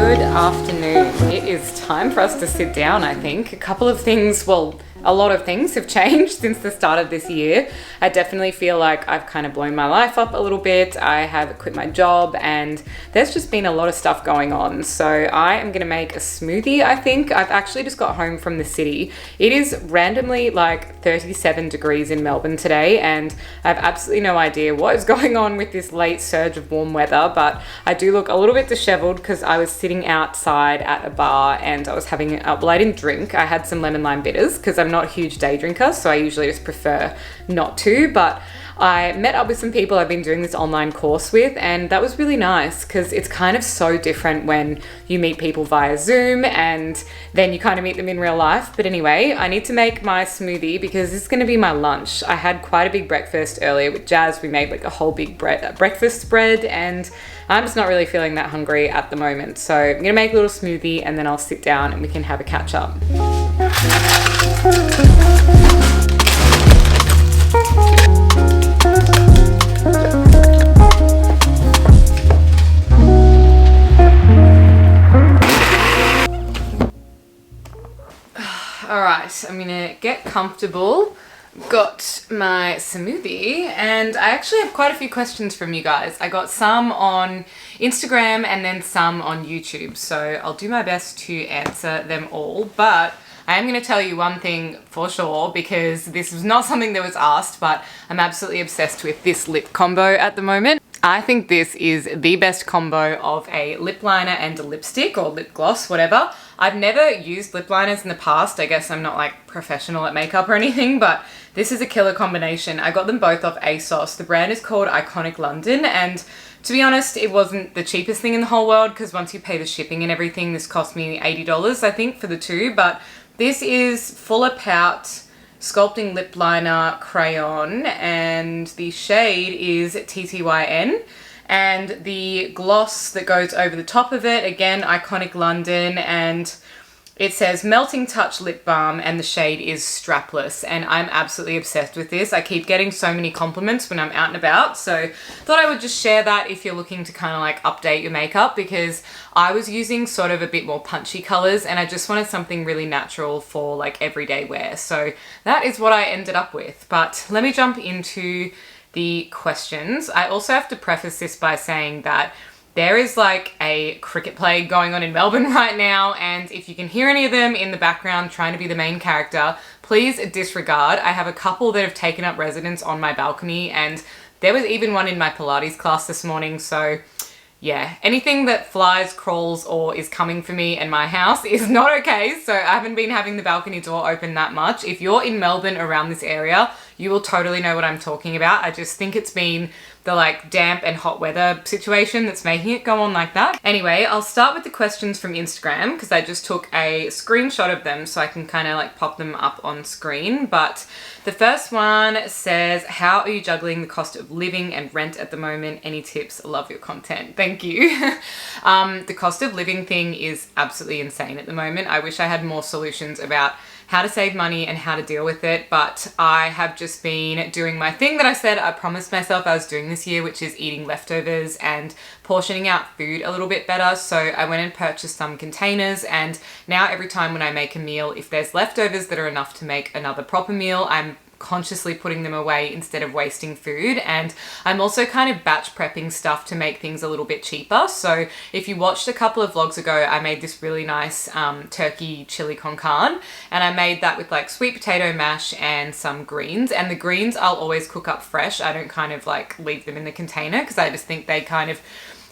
Good afternoon. It is time for us to sit down, I think. A lot of things have changed since the start of this year. I definitely feel like I've kind of blown my life up a little bit. I have quit my job and there's just been a lot of stuff going on. So I am going to make a smoothie, I think. I've actually just got home from the city. It is randomly like 37 degrees in Melbourne today and I have absolutely no idea what is going on with this late surge of warm weather, but I do look a little bit disheveled because I was sitting outside at a bar and I was having, well, I didn't drink. I had some lemon lime bitters because I'm not a huge day drinker, so I usually just prefer not to, but I met up with some people I've been doing this online course with, and that was really nice because it's kind of so different when you meet people via Zoom and then you kind of meet them in real life. But anyway, I need to make my smoothie because it's going to be my lunch. I had quite a big breakfast earlier with Jazz. We made like a whole big breakfast spread and I'm just not really feeling that hungry at the moment. So I'm going to make a little smoothie and then I'll sit down and we can have a catch up. All right, I'm gonna get comfortable. Got my smoothie and I actually have quite a few questions from you guys. I got some on Instagram and then some on YouTube, so I'll do my best to answer them all, but I am going to tell you one thing for sure because this was not something that was asked, but I'm absolutely obsessed with this lip combo at the moment. I think this is the best combo of a lip liner and a lipstick or lip gloss, whatever. I've never used lip liners in the past. I guess I'm not like professional at makeup or anything, but this is a killer combination. I got them both off ASOS. The brand is called Iconic London, and to be honest, it wasn't the cheapest thing in the whole world because once you pay the shipping and everything, this cost me $80, I think, for the two, but this is Fuller Pout Sculpting Lip Liner Crayon and the shade is TTYN, and the gloss that goes over the top of it, again, Iconic London, and it says Melting Touch Lip Balm and the shade is Strapless, and I'm absolutely obsessed with this. I keep getting so many compliments when I'm out and about, so thought I would just share that if you're looking to kind of like update your makeup, because I was using sort of a bit more punchy colors and I just wanted something really natural for like everyday wear. So that is what I ended up with. But let me jump into the questions. I also have to preface this by saying that there is like a cricket plague going on in Melbourne right now, and if you can hear any of them in the background trying to be the main character, please disregard. I have a couple that have taken up residence on my balcony, and there was even one in my Pilates class this morning, so yeah, anything that flies, crawls, or is coming for me in my house is not okay, so I haven't been having the balcony door open that much. If you're in Melbourne around this area, you will totally know what I'm talking about. I just think it's been the like damp and hot weather situation that's making it go on like that. Anyway, I'll start with the questions from Instagram because I just took a screenshot of them so I can kind of like pop them up on screen. But the first one says, how are you juggling the cost of living and rent at the moment? Any tips? Love your content. Thank you. The cost of living thing is absolutely insane at the moment. I wish I had more solutions about how to save money and how to deal with it, but I have just been doing my thing that I said I promised myself I was doing this year, which is eating leftovers and portioning out food a little bit better. So I went and purchased some containers, and now every time when I make a meal, if there's leftovers that are enough to make another proper meal, I'm consciously putting them away instead of wasting food. And I'm also kind of batch prepping stuff to make things a little bit cheaper. So if you watched a couple of vlogs ago, I made this really nice turkey chili con carne, and I made that with like sweet potato mash and some greens, and the greens I'll always cook up fresh. I don't kind of like leave them in the container because I just think they kind of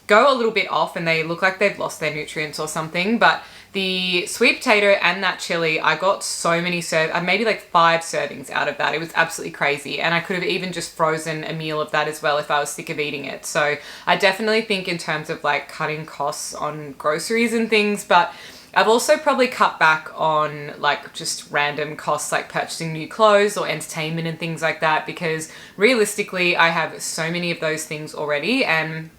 go a little bit off and they look like they've lost their nutrients or something. But the sweet potato and that chili, I got so many I made like 5 servings out of that. It was absolutely crazy. And I could have even just frozen a meal of that as well if I was sick of eating it. So I definitely think in terms of like cutting costs on groceries and things, but I've also probably cut back on like just random costs like purchasing new clothes or entertainment and things like that, because realistically I have so many of those things already, and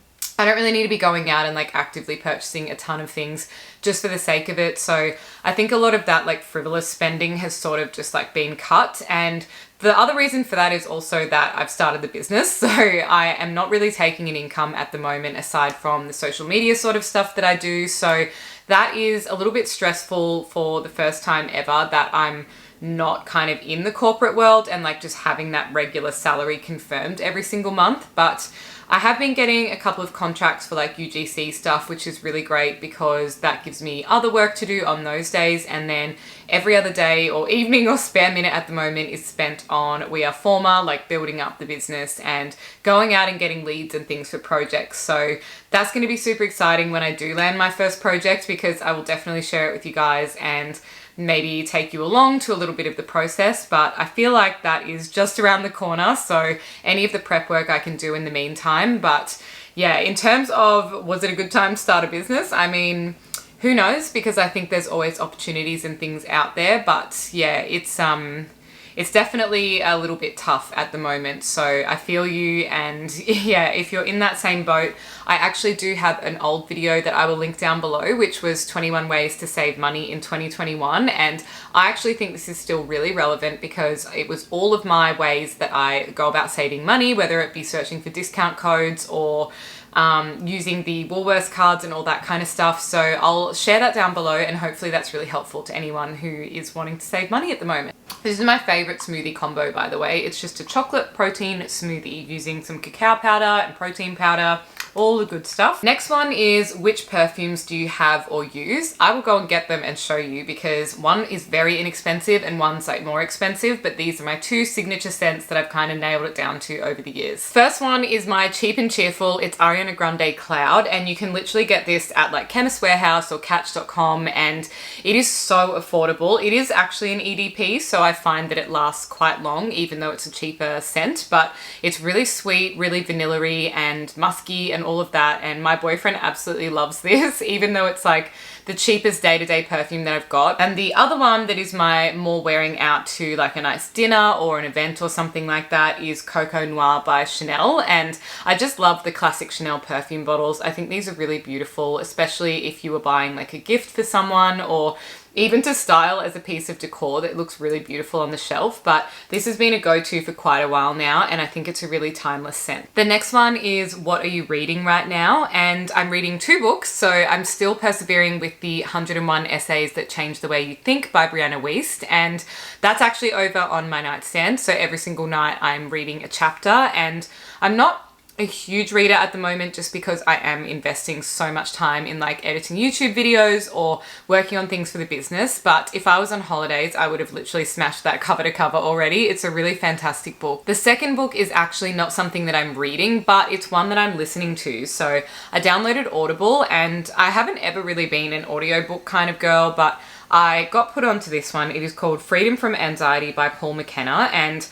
I don't really need to be going out and like actively purchasing a ton of things just for the sake of it. So I think a lot of that like frivolous spending has sort of just like been cut. And the other reason for that is also that I've started the business. So I am not really taking an income at the moment aside from the social media sort of stuff that I do. So that is a little bit stressful for the first time ever, that I'm not kind of in the corporate world and like just having that regular salary confirmed every single month. But I have been getting a couple of contracts for like UGC stuff, which is really great because that gives me other work to do on those days. And then every other day or evening or spare minute at the moment is spent on We Are Former, like building up the business and going out and getting leads and things for projects. So that's going to be super exciting when I do land my first project, because I will definitely share it with you guys and maybe take you along to a little bit of the process. But I feel like that is just around the corner, so any of the prep work I can do in the meantime. But yeah, in terms of was it a good time to start a business, I mean, who knows, because I think there's always opportunities and things out there. But yeah, it's definitely a little bit tough at the moment. So I feel you. And yeah, if you're in that same boat, I actually do have an old video that I will link down below, which was 21 ways to save money in 2021. And I actually think this is still really relevant because it was all of my ways that I go about saving money, whether it be searching for discount codes or using the Woolworths cards and all that kind of stuff. So I'll share that down below, and hopefully that's really helpful to anyone who is wanting to save money at the moment. This is my favorite smoothie combo, by the way. It's just a chocolate protein smoothie using some cacao powder and protein powder, all the good stuff. Next one is, which perfumes do you have or use? I will go and get them and show you, because one is very inexpensive and one's like more expensive, but these are my two signature scents that I've kind of nailed it down to over the years. First one is my Cheap and Cheerful. It's Ariana Grande Cloud, and you can literally get this at like Chemist Warehouse or Catch.com, and it is so affordable. It is actually an EDP, so I find that it lasts quite long, even though it's a cheaper scent, but it's really sweet, really vanilla-y and musky and all of that. And my boyfriend absolutely loves this, even though it's like the cheapest day-to-day perfume that I've got. And the other one that is my more wearing out to like a nice dinner or an event or something like that is Coco Noir by Chanel. And I just love the classic Chanel perfume bottles. I think these are really beautiful, especially if you were buying like a gift for someone, or even to style as a piece of decor that looks really beautiful on the shelf. But this has been a go-to for quite a while now, and I think it's a really timeless scent. The next one is, what are you reading right now? And I'm reading 2 books, so I'm still persevering with the 101 Essays That Change the Way You Think by Brianna Wiest, and that's actually over on my nightstand. So every single night I'm reading a chapter, and I'm not a huge reader at the moment just because I am investing so much time in like editing YouTube videos or working on things for the business. But if I was on holidays, I would have literally smashed that cover to cover already. It's a really fantastic book. The second book is actually not something that I'm reading, but it's one that I'm listening to. So I downloaded Audible, and I haven't ever really been an audiobook kind of girl, but I got put onto this one. It is called Freedom from Anxiety by Paul McKenna, and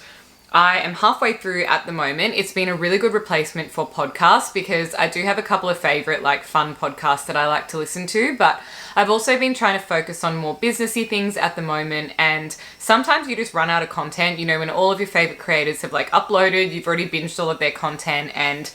I am halfway through at the moment. It's been a really good replacement for podcasts, because I do have a couple of favorite like fun podcasts that I like to listen to, but I've also been trying to focus on more businessy things at the moment. And sometimes you just run out of content, you know, when all of your favorite creators have like uploaded, you've already binged all of their content, and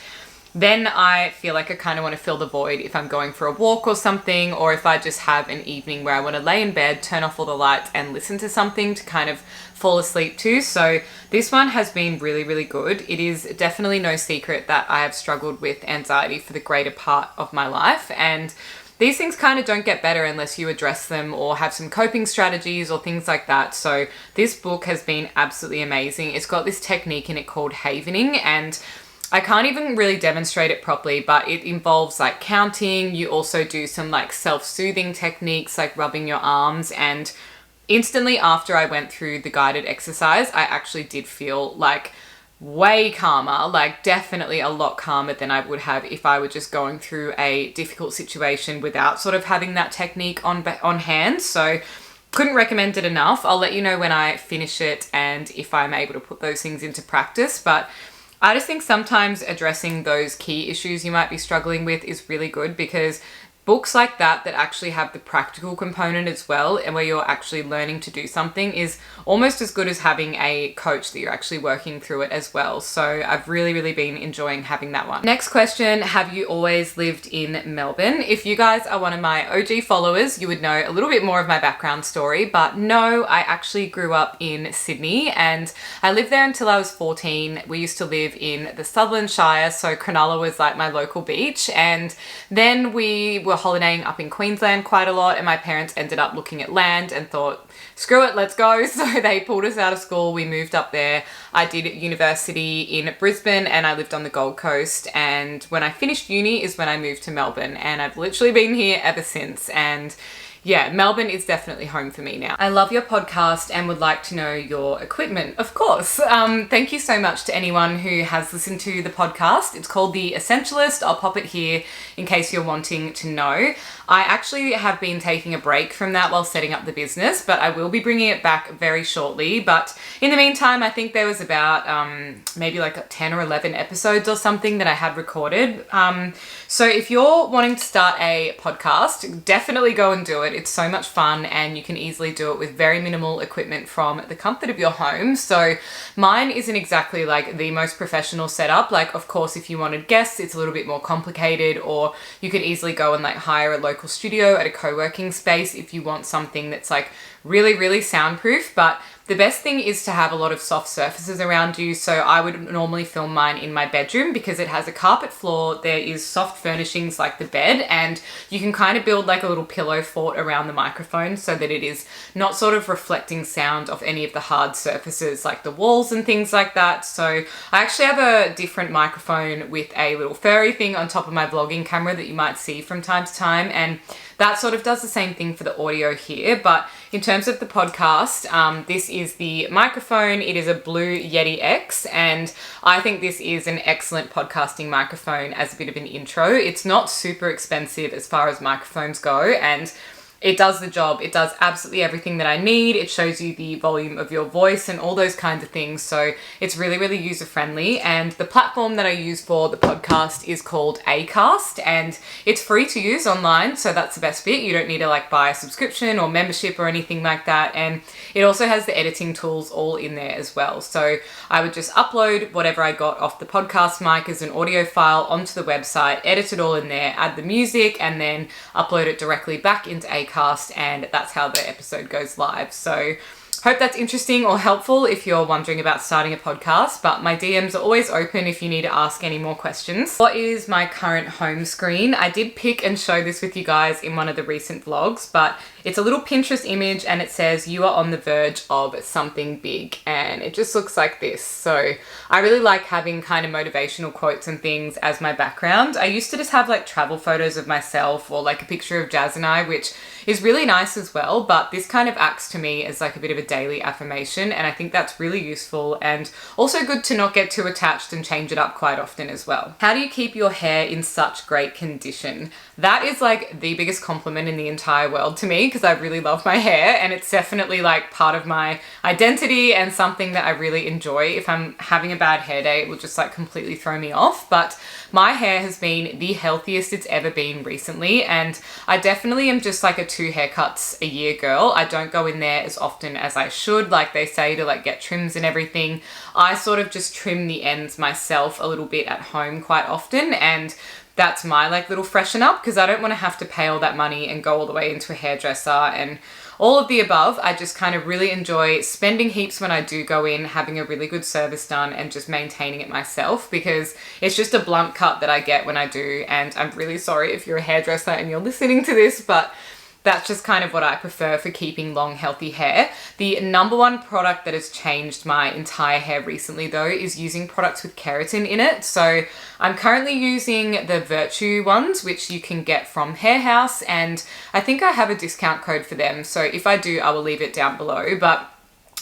then I feel like I kind of want to fill the void if I'm going for a walk or something, or if I just have an evening where I want to lay in bed, turn off all the lights and listen to something to kind of fall asleep to. So this one has been really, really good. It is definitely no secret that I have struggled with anxiety for the greater part of my life, and these things kind of don't get better unless you address them or have some coping strategies or things like that. So this book has been absolutely amazing. It's got this technique in it called havening, and I can't even really demonstrate it properly, but it involves like counting. You also do some like self-soothing techniques like rubbing your arms, and instantly after I went through the guided exercise, I actually did feel like way calmer, like definitely a lot calmer than I would have if I were just going through a difficult situation without sort of having that technique on hand. So couldn't recommend it enough. I'll let you know when I finish it and if I'm able to put those things into practice. But I just think sometimes addressing those key issues you might be struggling with is really good, because books like that actually have the practical component as well, and where you're actually learning to do something, is almost as good as having a coach that you're actually working through it as well. So I've really been enjoying having that one. Next question, have you always lived in Melbourne? If you guys are one of my OG followers, you would know a little bit more of my background story, but no, I actually grew up in Sydney and I lived there until I was 14. We used to live in the Sutherland Shire, so Cronulla was like my local beach, and then we were holidaying up in Queensland quite a lot, and my parents ended up looking at land and thought, screw it, let's go. So they pulled us out of school, we moved up there. I did university in Brisbane and I lived on the Gold Coast, and when I finished uni is when I moved to Melbourne, and I've literally been here ever since. And yeah, Melbourne is definitely home for me now. I love your podcast and would like to know your equipment, of course. Thank you so much to anyone who has listened to the podcast. It's called The Essentialist. I'll pop it here in case you're wanting to know. I actually have been taking a break from that while setting up the business, but I will be bringing it back very shortly. But in the meantime, I think there was about maybe like 10 or 11 episodes or something that I had recorded. So if you're wanting to start a podcast, definitely go and do it. It's so much fun and you can easily do it with very minimal equipment from the comfort of your home. So mine isn't exactly like the most professional setup. Like, of course, if you wanted guests, it's a little bit more complicated, or you could easily go and like hire a local studio at a co-working space if you want something that's like really soundproof. But the best thing is to have a lot of soft surfaces around you. So I would normally film mine in my bedroom because it has a carpet floor. There is soft furnishings like the bed, and you can kind of build like a little pillow fort around the microphone so that it is not sort of reflecting sound off any of the hard surfaces like the walls and things like that. So I actually have a different microphone with a little furry thing on top of my vlogging camera that you might see from time to time, and that sort of does the same thing for the audio here. But in terms of the podcast, this is the microphone. It is a Blue Yeti X, and I think this is an excellent podcasting microphone as a bit of an intro. It's not super expensive as far as microphones go, and it does the job. It does absolutely everything that I need. It shows you the volume of your voice and all those kinds of things. So it's really user friendly. And the platform that I use for the podcast is called Acast, and it's free to use online. So that's the best bit. You don't need to like buy a subscription or membership or anything like that. And it also has the editing tools all in there as well. So I would just upload whatever I got off the podcast mic as an audio file onto the website, edit it all in there, add the music, and then upload it directly back into Acast, and that's how the episode goes live. So hope that's interesting or helpful if you're wondering about starting a podcast, but my DMs are always open if you need to ask any more questions. What is my current home screen? I did pick and show this with you guys in one of the recent vlogs, but it's a little Pinterest image and it says, "You are on the verge of something big," and it just looks like this. So I really like having kind of motivational quotes and things as my background. I used to just have like travel photos of myself or like a picture of Jazz and I, which is really nice as well, but this kind of acts to me as like a bit of a daily affirmation, and I think that's really useful and also good to not get too attached and change it up quite often as well. How do you keep your hair in such great condition? That is like the biggest compliment in the entire world to me, because I really love my hair and it's definitely like part of my identity and something that I really enjoy. If I'm having a bad hair day, it will just like completely throw me off, but my hair has been the healthiest it's ever been recently, and I definitely am just like a 2 haircuts a year girl. I don't go in there as often as I should, like they say, to like get trims and everything. I sort of just trim the ends myself a little bit at home quite often, and that's my like little freshen up, because I don't want to have to pay all that money and go all the way into a hairdresser and all of the above. I just kind of really enjoy spending heaps when I do go in, having a really good service done and just maintaining it myself, because it's just a blunt cut that I get when I do. And I'm really sorry if you're a hairdresser and you're listening to this, but that's just kind of what I prefer for keeping long, healthy hair. The number one product that has changed my entire hair recently though is using products with keratin in it. So I'm currently using the Virtue ones, which you can get from Hair House, and I think I have a discount code for them. So if I do, I will leave it down below. But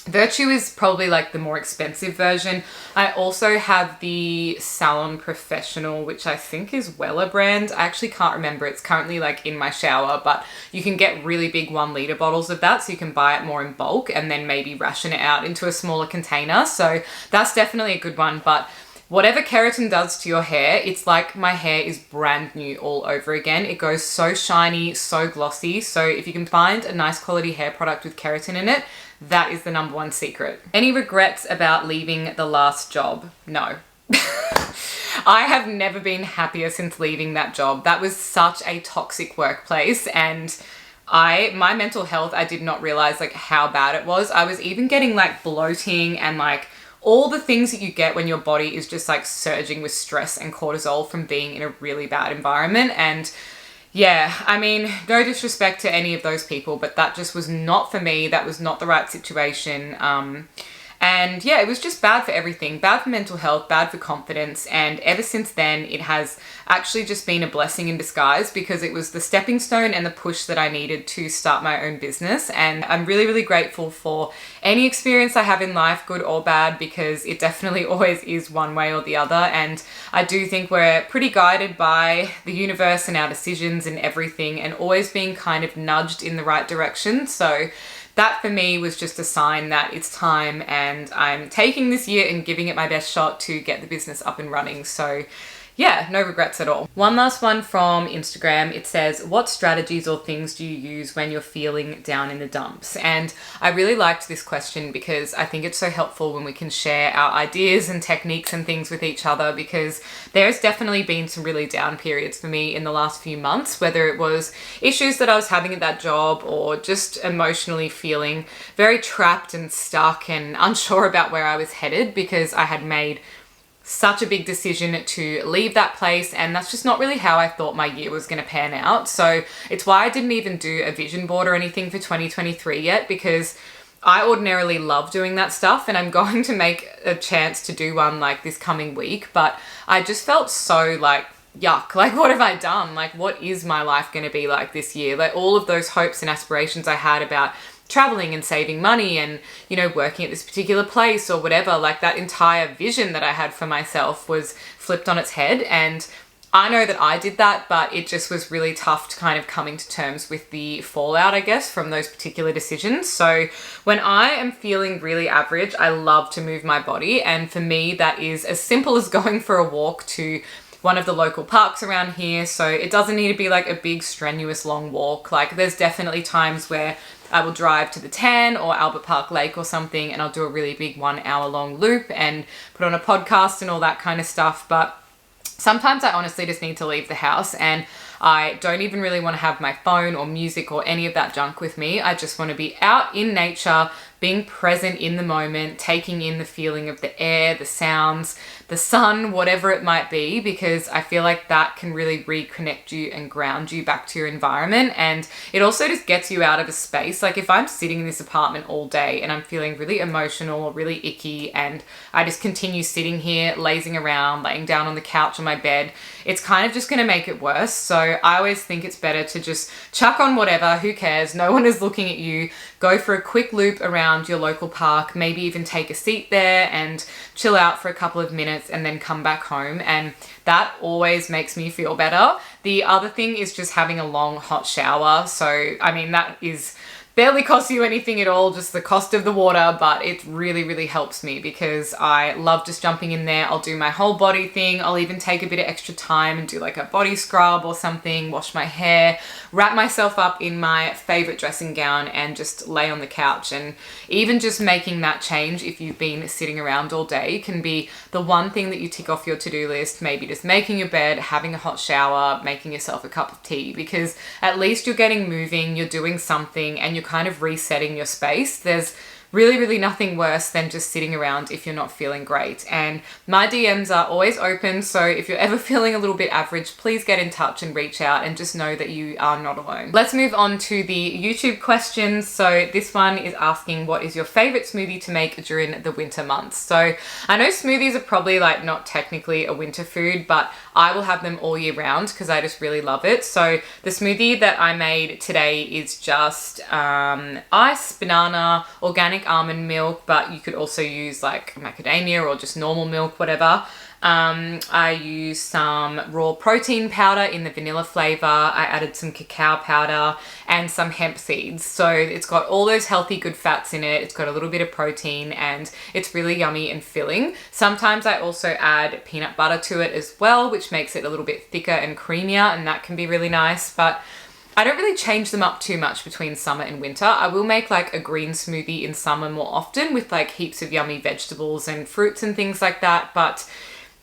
Virtue is probably like the more expensive version. I also have the Salon Professional, which I think is Wella brand. I actually can't remember. It's currently like in my shower, but you can get really big 1 litre bottles of that, so you can buy it more in bulk and then maybe ration it out into a smaller container. So that's definitely a good one. But whatever keratin does to your hair, it's like my hair is brand new all over again. It goes so shiny, so glossy. So if you can find a nice quality hair product with keratin in it, that is the number one secret. Any regrets about leaving the last job? No. I have never been happier since leaving that job. That was such a toxic workplace, and my mental health, I did not realize like how bad it was. I was even getting like bloating and like all the things that you get when your body is just like surging with stress and cortisol from being in a really bad environment. And yeah, I mean, no disrespect to any of those people, but that just was not for me. That was not the right situation. And yeah, it was just bad for everything, bad for mental health, bad for confidence. And ever since then, it has actually just been a blessing in disguise, because it was the stepping stone and the push that I needed to start my own business. And I'm really, really grateful for any experience I have in life, good or bad, because it definitely always is one way or the other. And I do think we're pretty guided by the universe and our decisions and everything, and always being kind of nudged in the right direction. So that for me was just a sign that it's time, and I'm taking this year and giving it my best shot to get the business up and running. So yeah, no regrets at all. One last one from Instagram. It says, what strategies or things do you use when you're feeling down in the dumps? And I really liked this question because I think it's so helpful when we can share our ideas and techniques and things with each other, because there's definitely been some really down periods for me in the last few months, whether it was issues that I was having at that job or just emotionally feeling very trapped and stuck and unsure about where I was headed, because I had made such a big decision to leave that place, and that's just not really how I thought my year was going to pan out. So it's why I didn't even do a vision board or anything for 2023 yet, because I ordinarily love doing that stuff, and I'm going to make a chance to do one like this coming week. But I just felt so like, yuck, like what have I done? Like, what is my life going to be like this year? Like all of those hopes and aspirations I had about traveling and saving money and, you know, working at this particular place or whatever, like that entire vision that I had for myself was flipped on its head. And I know that I did that, but it just was really tough to kind of coming to terms with the fallout, I guess, from those particular decisions. So when I am feeling really average, I love to move my body. And for me, that is as simple as going for a walk to one of the local parks around here. So it doesn't need to be like a big strenuous long walk. Like there's definitely times where I will drive to the Tan or Albert Park Lake or something, and I'll do a really big 1 hour long loop and put on a podcast and all that kind of stuff. But sometimes I honestly just need to leave the house, and I don't even really want to have my phone or music or any of that junk with me. I just want to be out in nature, being present in the moment, taking in the feeling of the air, the sounds, the sun, whatever it might be, because I feel like that can really reconnect you and ground you back to your environment. And it also just gets you out of a space. Like if I'm sitting in this apartment all day and I'm feeling really emotional or really icky, and I just continue sitting here, lazing around, laying down on the couch on my bed, it's kind of just going to make it worse. So I always think it's better to just chuck on whatever, who cares? No one is looking at you. Go for a quick loop around your local park, maybe even take a seat there and chill out for a couple of minutes and then come back home. And that always makes me feel better. The other thing is just having a long hot shower. So, I mean, that is barely costs you anything at all, just the cost of the water, but it really, really helps me because I love just jumping in there. I'll do my whole body thing. I'll even take a bit of extra time and do like a body scrub or something, wash my hair, wrap myself up in my favorite dressing gown and just lay on the couch. And even just making that change, if you've been sitting around all day, can be the one thing that you tick off your to-do list. Maybe just making your bed, having a hot shower, making yourself a cup of tea, because at least you're getting moving, you're doing something, and you're kind of resetting your space. There's really, really nothing worse than just sitting around if you're not feeling great. And my DMs are always open, so if you're ever feeling a little bit average, please get in touch and reach out and just know that you are not alone. Let's move on to the YouTube questions. So this one is asking, what is your favorite smoothie to make during the winter months? So I know smoothies are probably like not technically a winter food, but I will have them all year round because I just really love it. So the smoothie that I made today is just ice, banana, organic almond milk, but you could also use like macadamia or just normal milk, whatever. I use some raw protein powder in the vanilla flavor. I added some cacao powder and some hemp seeds. So it's got all those healthy, good fats in it. It's got a little bit of protein and it's really yummy and filling. Sometimes I also add peanut butter to it as well, which makes it a little bit thicker and creamier, and that can be really nice. But I don't really change them up too much between summer and winter. I will make like a green smoothie in summer more often with like heaps of yummy vegetables and fruits and things like that. But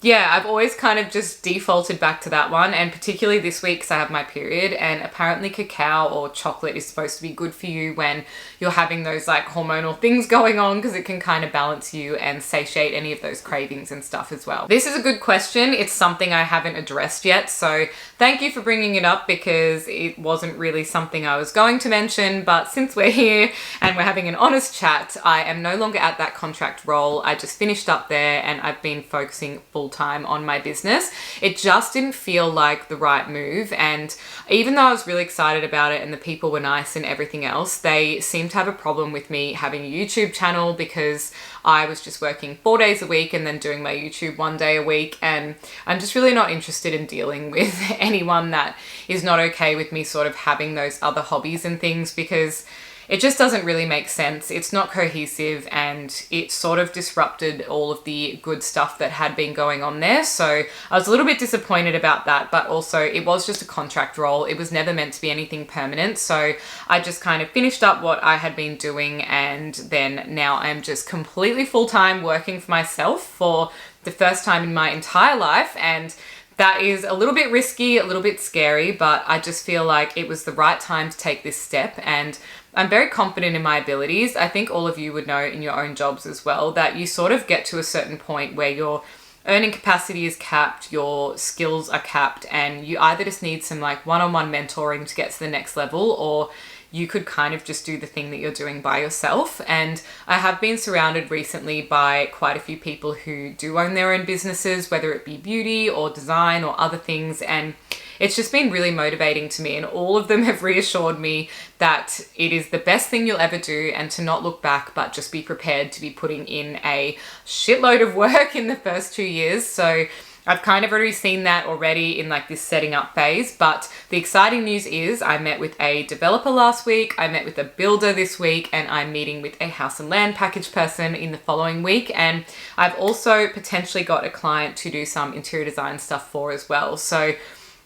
yeah, I've always kind of just defaulted back to that one, and particularly this week because I have my period, and apparently cacao or chocolate is supposed to be good for you when you're having those like hormonal things going on, because it can kind of balance you and satiate any of those cravings and stuff as well. This is a good question. It's something I haven't addressed yet, so thank you for bringing it up because it wasn't really something I was going to mention, but since we're here and we're having an honest chat, I am no longer at that contract role. I just finished up there and I've been focusing full time on my business. It just didn't feel like the right move, and even though I was really excited about it and the people were nice and everything else, they seemed to have a problem with me having a YouTube channel because I was just working 4 days a week and then doing my YouTube 1 day a week, and I'm just really not interested in dealing with anyone that is not okay with me sort of having those other hobbies and things, because it just doesn't really make sense. It's not cohesive, and it sort of disrupted all of the good stuff that had been going on there. So I was a little bit disappointed about that, but also it was just a contract role. It was never meant to be anything permanent. So I just kind of finished up what I had been doing, and then now I'm just completely full-time working for myself for the first time in my entire life. And that is a little bit risky, a little bit scary, but I just feel like it was the right time to take this step, and I'm very confident in my abilities. I think all of you would know in your own jobs as well that you sort of get to a certain point where your earning capacity is capped, your skills are capped, and you either just need some like one-on-one mentoring to get to the next level, or you could kind of just do the thing that you're doing by yourself. And I have been surrounded recently by quite a few people who do own their own businesses, whether it be beauty or design or other things, and it's just been really motivating to me, and all of them have reassured me that it is the best thing you'll ever do, and to not look back but just be prepared to be putting in a shitload of work in the first 2 years. So I've kind of already seen that already in like this setting up phase, but the exciting news is I met with a developer last week, I met with a builder this week, and I'm meeting with a house and land package person in the following week. And I've also potentially got a client to do some interior design stuff for as well. So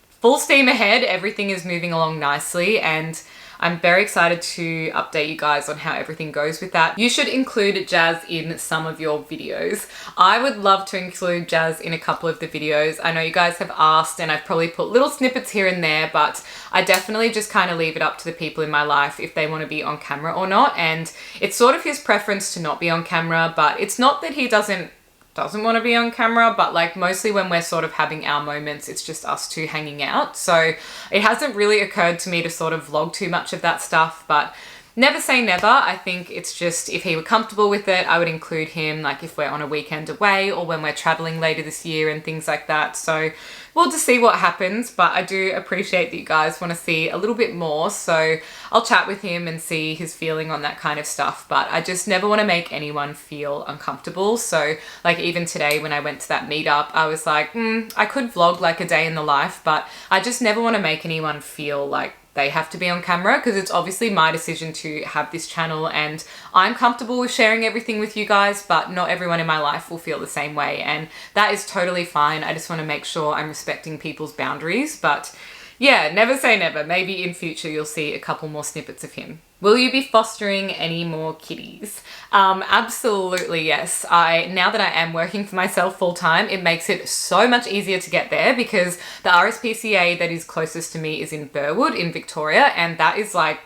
full steam ahead, everything is moving along nicely, and I'm very excited to update you guys on how everything goes with that. You should include Jazz in some of your videos. I would love to include Jazz in a couple of the videos. I know you guys have asked, and I've probably put little snippets here and there, but I definitely just kind of leave it up to the people in my life if they want to be on camera or not. And it's sort of his preference to not be on camera, but it's not that he doesn't want to be on camera, but like mostly when we're sort of having our moments, it's just us two hanging out. So it hasn't really occurred to me to sort of vlog too much of that stuff, but never say never. I think it's just, if he were comfortable with it, I would include him, like if we're on a weekend away or when we're traveling later this year and things like that. So we'll just see what happens, but I do appreciate that you guys want to see a little bit more. So I'll chat with him and see his feeling on that kind of stuff, but I just never want to make anyone feel uncomfortable. So like even today when I went to that meetup, I was like, I could vlog like a day in the life, but I just never want to make anyone feel like they have to be on camera, because it's obviously my decision to have this channel, and I'm comfortable with sharing everything with you guys, but not everyone in my life will feel the same way, and that is totally fine. I just want to make sure I'm respecting people's boundaries. But yeah, never say never. Maybe in future you'll see a couple more snippets of him. Will you be fostering any more kitties? Absolutely yes. Now that I am working for myself full time, it makes it so much easier to get there, because the RSPCA that is closest to me is in Burwood in Victoria, and that is like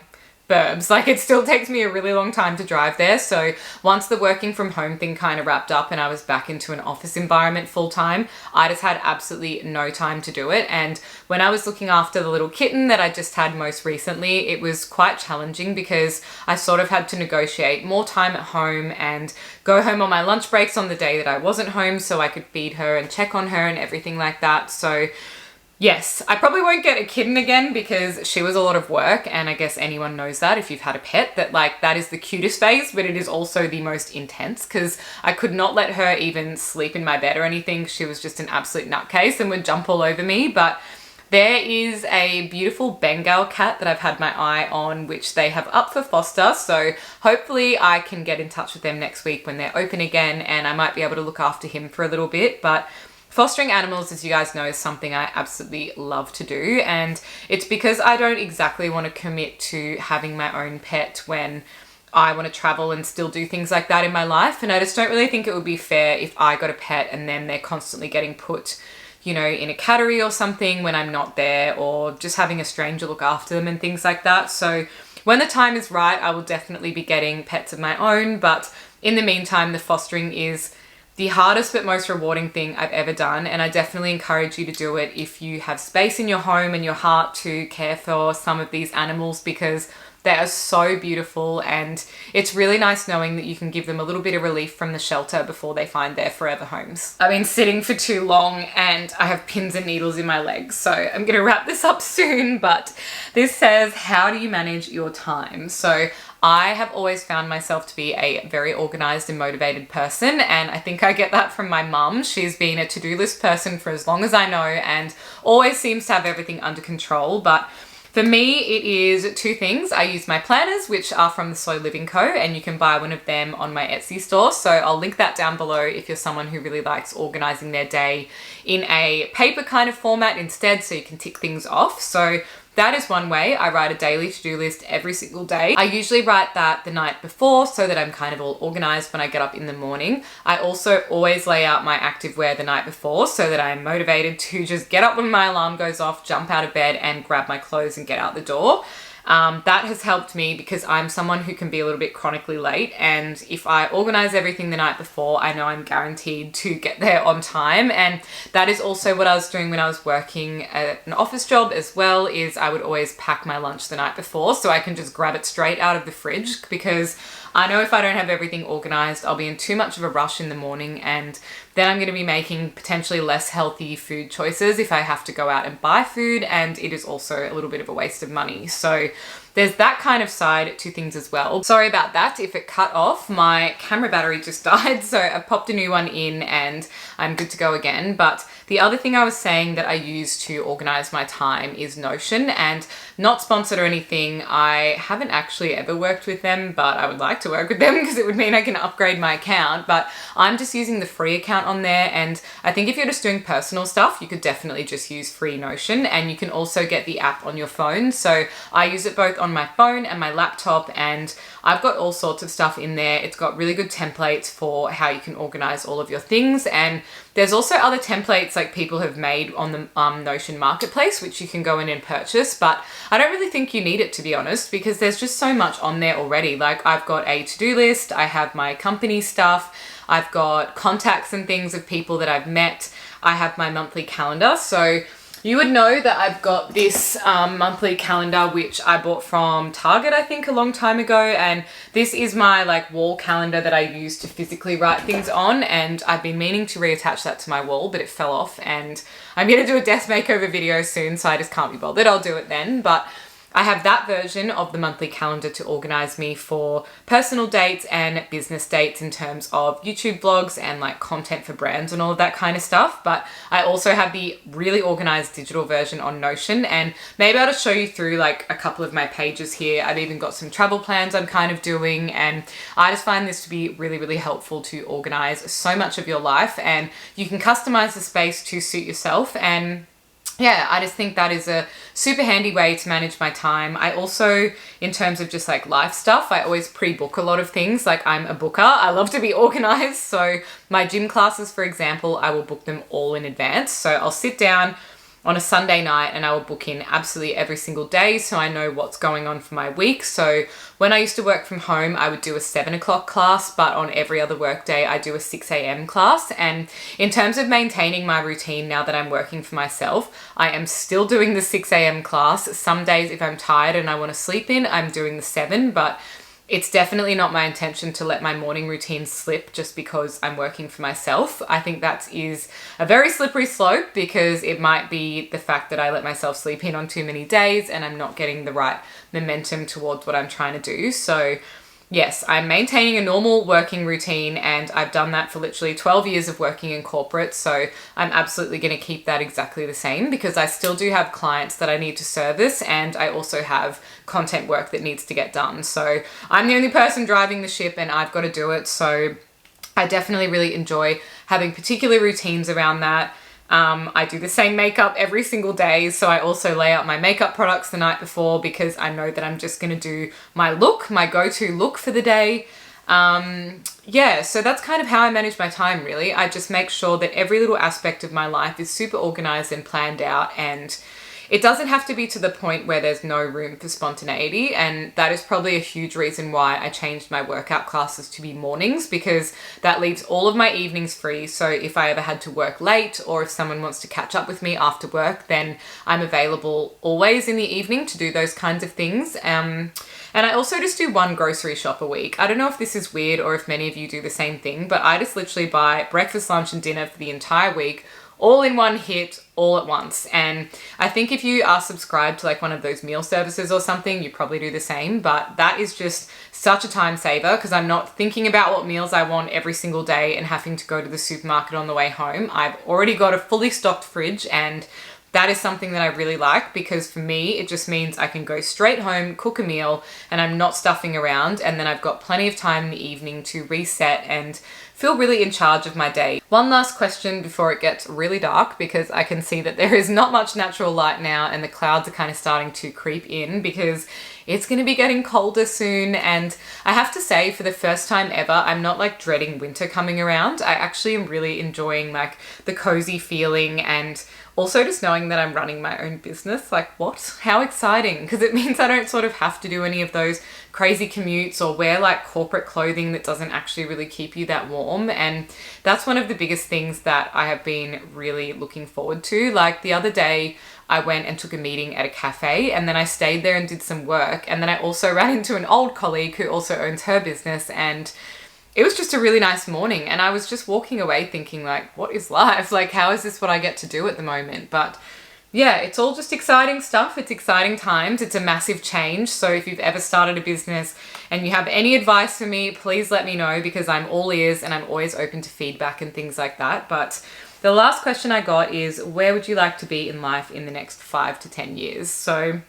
burbs. Like it still takes me a really long time to drive there. So once the working from home thing kind of wrapped up and I was back into an office environment full time, I just had absolutely no time to do it. And when I was looking after the little kitten that I just had most recently, it was quite challenging because I sort of had to negotiate more time at home and go home on my lunch breaks on the day that I wasn't home so I could feed her and check on her and everything like that. So Yes, I probably won't get a kitten again because she was a lot of work, and I guess anyone knows that if you've had a pet, that like that is the cutest phase, but it is also the most intense because I could not let her even sleep in my bed or anything. She was just an absolute nutcase and would jump all over me. But there is a beautiful Bengal cat that I've had my eye on, which they have up for foster. So hopefully I can get in touch with them next week when they're open again, and I might be able to look after him for a little bit. But fostering animals, as you guys know, is something I absolutely love to do, and it's because I don't exactly want to commit to having my own pet when I want to travel and still do things like that in my life. And I just don't really think it would be fair if I got a pet and then they're constantly getting put, you know, in a cattery or something when I'm not there, or just having a stranger look after them and things like that. So when the time is right, I will definitely be getting pets of my own, but in the meantime, the fostering is the hardest but most rewarding thing I've ever done, and I definitely encourage you to do it if you have space in your home and your heart to care for some of these animals, because they are so beautiful, and it's really nice knowing that you can give them a little bit of relief from the shelter before they find their forever homes. I've been sitting for too long and I have pins and needles in my legs, so I'm gonna wrap this up soon. But this says, how do you manage your time? So I have always found myself to be a very organized and motivated person, and I think I get that from my mum. She's been a to-do list person for as long as I know and always seems to have everything under control. But for me, it is two things. I use my planners, which are from the Slow Living Co., and you can buy one of them on my Etsy store. So I'll link that down below if you're someone who really likes organizing their day in a paper kind of format instead, so you can tick things off. So that is one way. I write a daily to-do list every single day. I usually write that the night before so that I'm kind of all organized when I get up in the morning. I also always lay out my activewear the night before so that I'm motivated to just get up when my alarm goes off, jump out of bed and grab my clothes and get out the door. That has helped me because I'm someone who can be a little bit chronically late, and if I organize everything the night before, I know I'm guaranteed to get there on time. And that is also what I was doing when I was working at an office job as well, is I would always pack my lunch the night before so I can just grab it straight out of the fridge, because I know if I don't have everything organized, I'll be in too much of a rush in the morning, and then I'm going to be making potentially less healthy food choices if I have to go out and buy food, and it is also a little bit of a waste of money. So there's that kind of side to things as well. Sorry about that if it cut off. My camera battery just died, so I popped a new one in and I'm good to go again. But the other thing I was saying that I use to organize my time is Notion, and not sponsored or anything. I haven't actually ever worked with them, but I would like to work with them because it would mean I can upgrade my account. But I'm just using the free account on there, and I think if you're just doing personal stuff, you could definitely just use free Notion, and you can also get the app on your phone. So I use it both on my phone and my laptop, and I've got all sorts of stuff in there. It's got really good templates for how you can organize all of your things, and there's also other templates like people have made on the Notion marketplace, which you can go in and purchase, but I don't really think you need it, to be honest, because there's just so much on there already. Like, I've got a to-do list, I have my company stuff, I've got contacts and things of people that I've met, I have my monthly calendar. So you would know that I've got this monthly calendar, which I bought from Target, I think, a long time ago. And this is my like wall calendar that I use to physically write things on. And I've been meaning to reattach that to my wall, but it fell off. And I'm going to do a desk makeover video soon, so I just can't be bothered. I'll do it then. But I have that version of the monthly calendar to organize me for personal dates and business dates in terms of YouTube vlogs and like content for brands and all of that kind of stuff. But I also have the really organized digital version on Notion, and maybe I'll just show you through like a couple of my pages here. I've even got some travel plans I'm kind of doing, and I just find this to be really, really helpful to organize so much of your life, and you can customize the space to suit yourself. And yeah, I just think that is a super handy way to manage my time. I also, in terms of just like life stuff, I always pre-book a lot of things. Like, I'm a booker. I love to be organized. So my gym classes, for example, I will book them all in advance. So I'll sit down on a Sunday night and I will book in absolutely every single day so I know what's going on for my week. So when I used to work from home, I would do a 7 o'clock class, but on every other work day, I do a 6 a.m. class. And in terms of maintaining my routine now that I'm working for myself, I am still doing the 6 a.m. class. Some days if I'm tired and I want to sleep in, I'm doing the 7, but it's definitely not my intention to let my morning routine slip just because I'm working for myself. I think that is a very slippery slope, because it might be the fact that I let myself sleep in on too many days and I'm not getting the right momentum towards what I'm trying to do. So yes, I'm maintaining a normal working routine, and I've done that for literally 12 years of working in corporate. So I'm absolutely going to keep that exactly the same, because I still do have clients that I need to service, and I also have content work that needs to get done. So I'm the only person driving the ship and I've got to do it. So I definitely really enjoy having particular routines around that. I do the same makeup every single day, so I also lay out my makeup products the night before, because I know that I'm just going to do my look, my go-to look for the day. Yeah, so that's kind of how I manage my time, really. I just make sure that every little aspect of my life is super organized and planned out, and it doesn't have to be to the point where there's no room for spontaneity. And that is probably a huge reason why I changed my workout classes to be mornings, because that leaves all of my evenings free. So if I ever had to work late, or if someone wants to catch up with me after work, then I'm available always in the evening to do those kinds of things. And I also just do one grocery shop a week. I don't know if this is weird or if many of you do the same thing, but I just literally buy breakfast, lunch, and dinner for the entire week, all in one hit, all at once. And I think if you are subscribed to like one of those meal services or something, you probably do the same. But that is just such a time saver, because I'm not thinking about what meals I want every single day and having to go to the supermarket on the way home. I've already got a fully stocked fridge, and that is something that I really like, because for me, it just means I can go straight home, cook a meal, and I'm not stuffing around. And then I've got plenty of time in the evening to reset and feel really in charge of my day. One last question before it gets really dark, because I can see that there is not much natural light now and the clouds are kind of starting to creep in, because it's going to be getting colder soon. And I have to say, for the first time ever, I'm not like dreading winter coming around. I actually am really enjoying like the cozy feeling, and also just knowing that I'm running my own business. Like, what? How exciting. Because it means I don't sort of have to do any of those crazy commutes or wear like corporate clothing that doesn't actually really keep you that warm. And that's one of the biggest things that I have been really looking forward to. Like the other day, I went and took a meeting at a cafe, and then I stayed there and did some work. And then I also ran into an old colleague who also owns her business, and it was just a really nice morning. And I was just walking away thinking like, what is life? Like, how is this what I get to do at the moment? But yeah, it's all just exciting stuff. It's exciting times. It's a massive change. So if you've ever started a business and you have any advice for me, please let me know, because I'm all ears and I'm always open to feedback and things like that. But the last question I got is, where would you like to be in life in the next 5 to 10 years? So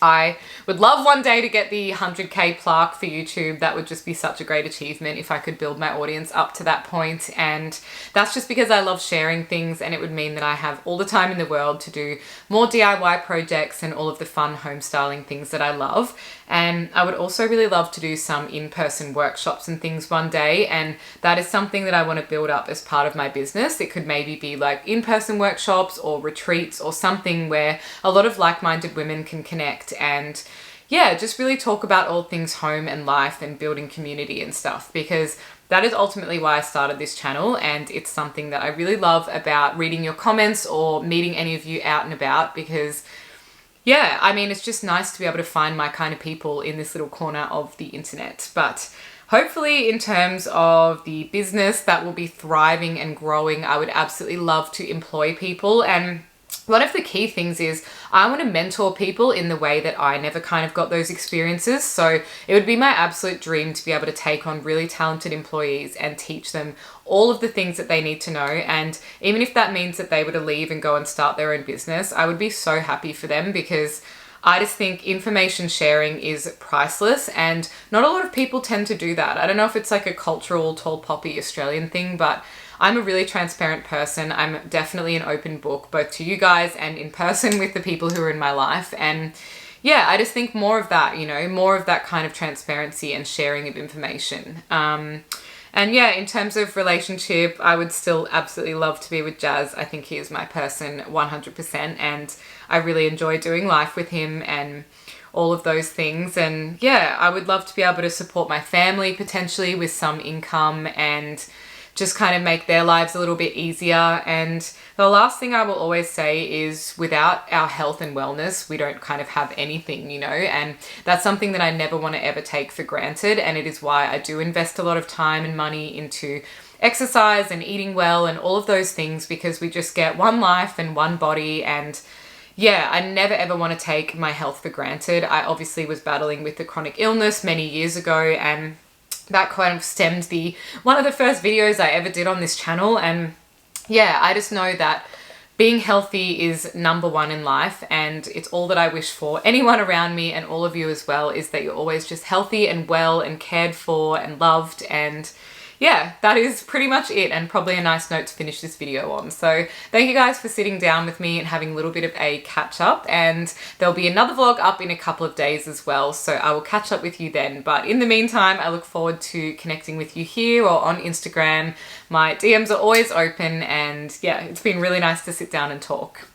I would love one day to get the 100K plaque for YouTube. That would just be such a great achievement if I could build my audience up to that point. And that's just because I love sharing things, and it would mean that I have all the time in the world to do more DIY projects and all of the fun home styling things that I love. And I would also really love to do some in-person workshops and things one day. And that is something that I want to build up as part of my business. It could maybe be like in-person workshops or retreats or something where a lot of like-minded women can connect and yeah, just really talk about all things home and life and building community and stuff, because that is ultimately why I started this channel. And it's something that I really love about reading your comments or meeting any of you out and about, because yeah, I mean, it's just nice to be able to find my kind of people in this little corner of the internet. But hopefully in terms of the business, that will be thriving and growing. I would absolutely love to employ people. And one of the key things is I want to mentor people in the way that I never kind of got those experiences. So it would be my absolute dream to be able to take on really talented employees and teach them all of the things that they need to know. And even if that means that they were to leave and go and start their own business, I would be so happy for them, because I just think information sharing is priceless, and not a lot of people tend to do that. I don't know if it's like a cultural tall poppy Australian thing, but I'm a really transparent person. I'm definitely an open book, both to you guys and in person with the people who are in my life. And yeah, I just think more of that, you know, more of that kind of transparency and sharing of information. And yeah, in terms of relationship, I would still absolutely love to be with Jazz. I think he is my person 100%, and I really enjoy doing life with him and all of those things. And yeah, I would love to be able to support my family potentially with some income and just kind of make their lives a little bit easier. And the last thing I will always say is without our health and wellness, we don't kind of have anything, you know, and that's something that I never want to ever take for granted. And it is why I do invest a lot of time and money into exercise and eating well and all of those things, because we just get one life and one body. And yeah, I never ever want to take my health for granted. I obviously was battling with a chronic illness many years ago, and that kind of stemmed one of the first videos I ever did on this channel. And yeah, I just know that being healthy is number one in life, and it's all that I wish for anyone around me and all of you as well, is that you're always just healthy and well and cared for and loved. And yeah, that is pretty much it, and probably a nice note to finish this video on. So thank you guys for sitting down with me and having a little bit of a catch up, and there'll be another vlog up in a couple of days as well, so I will catch up with you then. But in the meantime, I look forward to connecting with you here or on Instagram. My DMs are always open, and yeah, it's been really nice to sit down and talk.